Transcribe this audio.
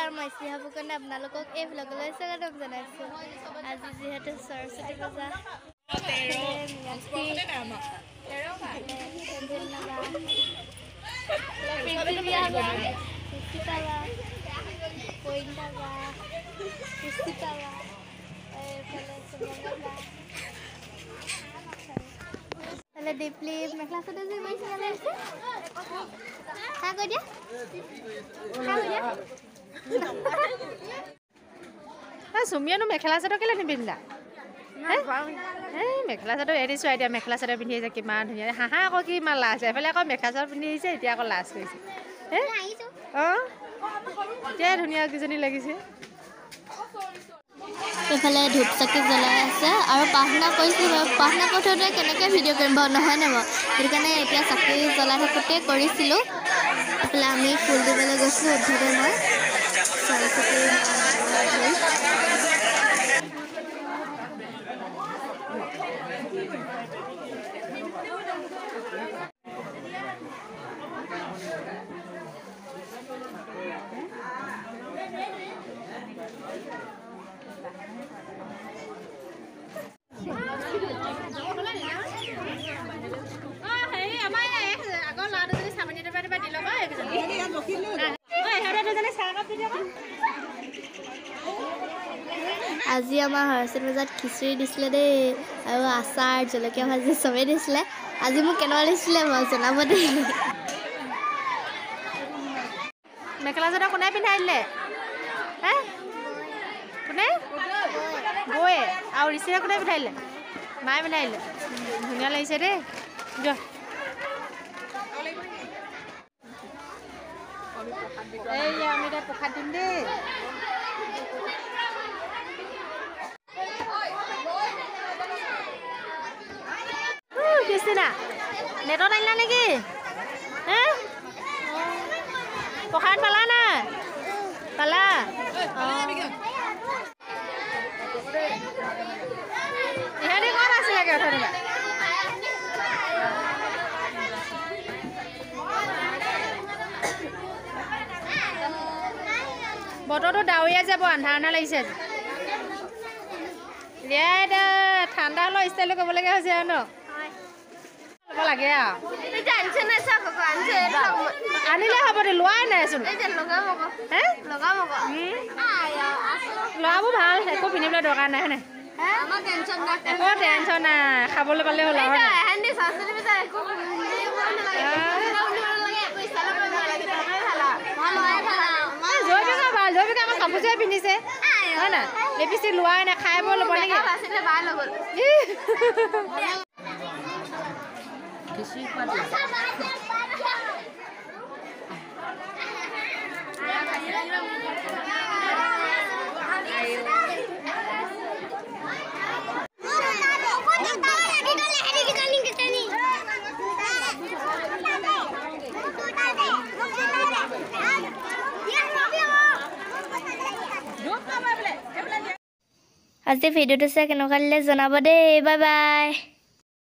নমস্কাৰ মই শ্ৰীহাবু কন্যা আপোনালোকক এই ভ্লগলৈ স্বাগতম জনাইছো আজি যিহেতু সৰস্বতী পূজা ডিপলি মেখেলা চাদৰ যে গৈছে হা কৈ দিয়া সুমিয়ানো মেখেলা চাদৰ কেলে নিপিন্ধিলা মেখেলা চাদৰ এৰিছো এতিয়া মেখেলা চাদৰ পিন্ধি আহিছে কিমান ধুনীয়া হাঁহা আকৌ কিমান লাজ এফালে আকৌ মেখেলা চাদৰ পিন্ধি আহিছে এতিয়া আকৌ লাজ কৰিছে অঁ এতিয়াই ধুনীয়া কিজনী লাগিছে এইফালে ধূপ চাকি জ্বলাই আছে আৰু প্ৰাৰ্থনা কৰিছিলোঁ বাৰু প্ৰাৰ্থনা কৰি থাকোঁতে কেনেকৈ ভিডিঅ' কৰিম বাৰু নহয় নে বাৰু সেইটো কাৰণে এতিয়া চাকি জ্বলাই থাকোঁতে কৰিছিলোঁ এইফালে আমি ফুল দিবলৈ গৈছিলোঁ উদ্ধৱে মই সৰস্বতী আজি আমাৰ সৰস্বতী পূজাত খিচিৰি দিছিলে দেই আৰু আচাৰ জলকীয়া ভাজি চবেই দিছিলে আজি মোক কেনেকুৱা দিছিলে মই জনাব দেই মেখেলা চাদৰ কোনে পিন্ধাই দিলে কোনে বৌয়ে আৰু ঋষিৰে কোনে পিন্ধাই দিলে মায়ে পিন্ধাই দিলে ধুনীয়া লাগিছে দেই যোৱা এই আমি এতিয়া প্ৰসাদ দিম দেই ক্ৰিষ্টিনা নেটত আহিলা নেকি প্ৰসাদ পালা না পালা ইহঁতি ক'ত আছিলেগৈ অথনিবা বতৰটো ডাৱৰীয়া যাব আন্ধাৰ আন্ধাৰ লাগিছে আজি এতিয়া ঠাণ্ডা হ'লেও ষ্টাইলো ক'বলগীয়া হৈছে আৰু ন ল'ব লাগে আৰু আনিলে হ'ব দে লোৱাই নাইচোন ল'ৰাবোৰ ভাল একো পিন্ধিবলৈ দৰকাৰ নাই হয়নে একো টেনশ্যন নাই খাবলৈ পালে হ'ল আৰু জৈৱিকা আমাৰ কাপোৰযোৰে পিন্ধিছে হয় নাই লিপষ্টিক লোৱাই নাই খাই বৈ ল'ব লাগে আজি ভিডিঅ'টো চাই কেনেকুৱা লাগিলে জনাব দেই বাই বাই